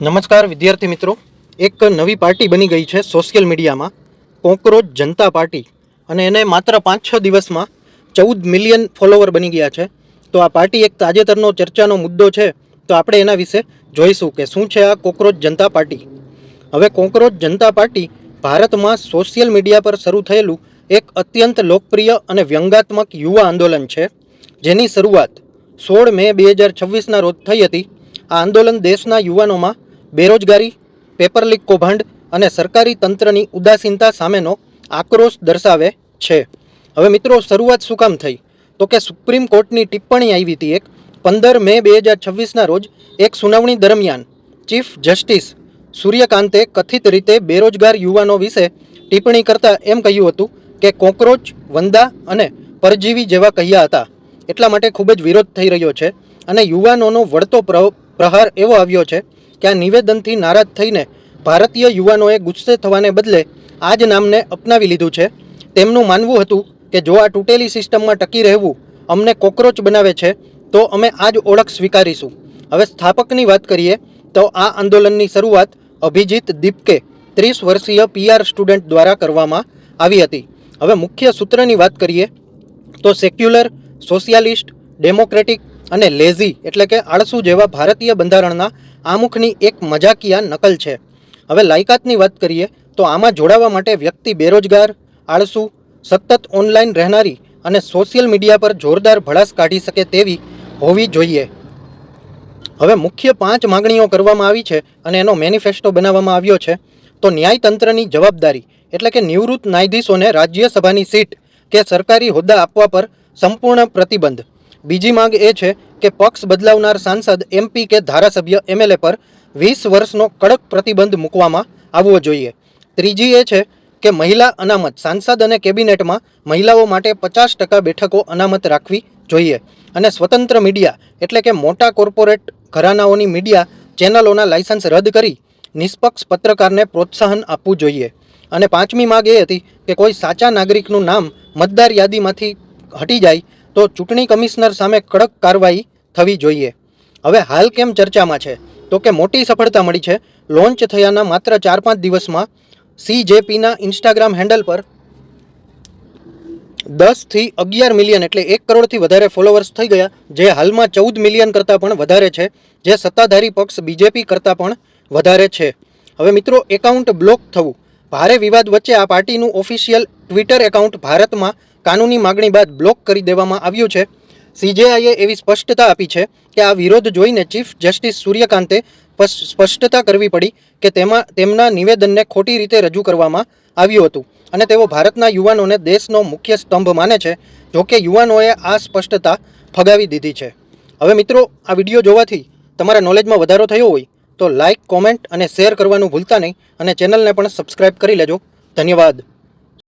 નમસ્કાર વિદ્યાર્થી મિત્રો, એક નવી પાર્ટી બની ગઈ છે સોશિયલ મીડિયામાં, કોકરોચ જનતા પાર્ટી, અને એને માત્ર 5-6 દિવસમાં 14 મિલિયન ફોલોવર બની ગયા છે. તો આ પાર્ટી એક તાજેતરનો ચર્ચાનો મુદ્દો છે, તો આપણે એના વિશે જોઈશું કે શું છે આ કોકરોચ જનતા પાર્ટી. હવે કોકરોચ જનતા પાર્ટી ભારતમાં સોશિયલ મીડિયા પર શરૂ થયેલું એક અત્યંત લોકપ્રિય અને વ્યંગાત્મક યુવા આંદોલન છે, જેની શરૂઆત 16 મે 2026ના રોજ થઈ હતી. આ આંદોલન દેશના યુવાનોમાં બેરોજગારી, પેપર લીક કૌભાંડ અને સરકારી તંત્રની ઉદાસીનતા સામેનો આક્રોશ દર્શાવે છે. હવે મિત્રો, શરૂઆત શું કામ થઈ? તો કે સુપ્રીમ કોર્ટની ટિપ્પણી આવી હતી એક 15 મે 2026ના રોજ એક સુનાવણી દરમિયાન ચીફ જસ્ટિસ સૂર્યકાંતે કથિત રીતે બેરોજગાર યુવાનો વિશે ટિપ્પણી કરતા એમ કહ્યું હતું કે કોકરોચ, વંદા અને પરજીવી જેવા કહ્યા હતા. એટલા માટે ખૂબ જ વિરોધ થઈ રહ્યો છે અને યુવાનોનો વળતો પ્રહાર એવો આવ્યો છે કે આ નિવેદનથી નારાજ થઈને ભારતીય યુવાનોએ ગુસ્સે થવાને બદલે આ જ નામને અપનાવી લીધું છે. તેમનું માનવું હતું કે જો આ તૂટેલી સિસ્ટમમાં ટકી રહેવું અમને કોકરોચ બનાવે છે, તો અમે આ જ ઓળખ સ્વીકારીશું. હવે સ્થાપકની વાત કરીએ તો આ આંદોલનની શરૂઆત અભિજીત દીપકે 30 વર્ષીય PR સ્ટુડન્ટ દ્વારા કરવામાં આવી હતી. હવે મુખ્ય સૂત્રની વાત કરીએ તો સેક્યુલર, સોશિયાલિસ્ટ, ડેમોક્રેટિક અને લેઝી એટલે કે આળસુ જેવા ભારતીય બંધારણના આમુખની એક મજાકિયા નકલ છે. હવે લાયકાતની વાત કરીએ તો આમાં જોડાવા માટે વ્યક્તિ બેરોજગાર, આળસુ, સતત ઓનલાઈન રહેનારી અને સોશિયલ મીડિયા પર જોરદાર ભડાસ કાઢી શકે તેવી હોવી જોઈએ. હવે મુખ્ય 5 માંગણીઓ કરવામાં આવી છે અને એનો મેનિફેસ્ટો બનાવવામાં આવ્યો છે. તો ન્યાયતંત્રની જવાબદારી એટલે કે નિવૃત્ત ન્યાયાધીશોને રાજ્યસભાની સીટ કે સરકારી હોદ્દા આપવા પર સંપૂર્ણ પ્રતિબંધ. બીજી માંગ એ છે કે પક્ષ બદલાવનાર સાંસદ, MP કે ધારાસભ્ય, MLA પર 20 વર્ષનો કડક પ્રતિબંધ મૂકવામાં આવવો જોઈએ. ત્રીજી એ છે કે મહિલા અનામત, સાંસદ અને કેબિનેટમાં મહિલાઓ માટે 50% બેઠકો અનામત રાખવી જોઈએ. અને સ્વતંત્ર મીડિયા એટલે કે મોટા કોર્પોરેટ ઘરાનાઓની મીડિયા ચેનલોના લાયસન્સ રદ કરી નિષ્પક્ષ પત્રકારને પ્રોત્સાહન આપવું જોઈએ. અને પાંચમી માંગ એ હતી કે કોઈ સાચા નાગરિકનું નામ મતદાર યાદીમાંથી હટી જાય તો ચૂંટણી કમિશનર સામે કડક કાર્યવાહી થવી જોઈએ. હવે હાલ કેમ ચર્ચામાં છે? તો કે મોટી સફળતા મળી છે. લોન્ચ થયાના માત્ર 4-5 દિવસમાં CJPના ઇન્સ્ટાગ્રામ હેન્ડલ પર 10 થી 11 મિલિયન એટલે 1 કરોડથી વધારે ફોલોવર્સ થઈ ગયા, જે હાલમાં 14 મિલિયન કરતાં પણ વધારે છે, જે સત્તાધારી પક્ષ BJP કરતાં પણ વધારે છે. હવે મિત્રો, એકાઉન્ટ બ્લોક થવું. ભારે વિવાદ વચ્ચે આ પાર્ટીનું ઓફિશિયલ ટ્વિટર એકાઉન્ટ ભારતમાં કાનૂની માગણી બાદ બ્લોક કરી દેવામાં આવ્યું છે. CJIએ એવી સ્પષ્ટતા આપી છે કે આ વિરોધ જોઈને ચીફ જસ્ટિસ સૂર્યકાંતે સ્પષ્ટતા કરવી પડી કે તેમના નિવેદનને ખોટી રીતે રજૂ કરવામાં આવ્યું હતું અને તેઓ ભારતના યુવાનોને દેશનો મુખ્ય સ્તંભ માને છે. જોકે યુવાનોએ આ સ્પષ્ટતા ફગાવી દીધી છે. હવે મિત્રો, આ વિડીયો જોવાથી તમારા નોલેજમાં વધારો થયો હોય તો લાઇક, કોમેન્ટ અને શેર કરવાનું ભૂલતા નહીં અને ચેનલને પણ સબસ્ક્રાઇબ કરી લેજો. ધન્યવાદ.